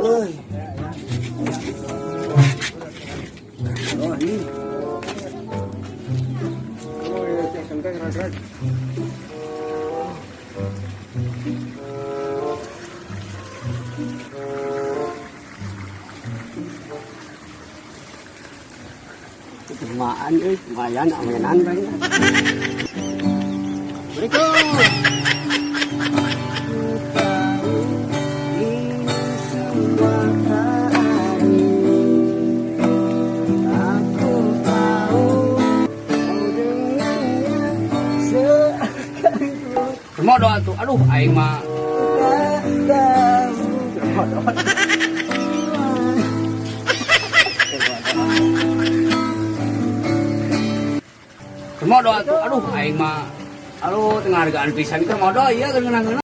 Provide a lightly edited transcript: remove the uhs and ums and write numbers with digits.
ơi. Rồi đi. Rồi chạy cẩn thận ra. Mà anh ấy mà giá nào mình ăn đấy. Mau doa tuh, aduh, aing mah. Mau doa tuh, aduh, aing mah. Aduh, tengah hargaan pisan, kita mau doa iya,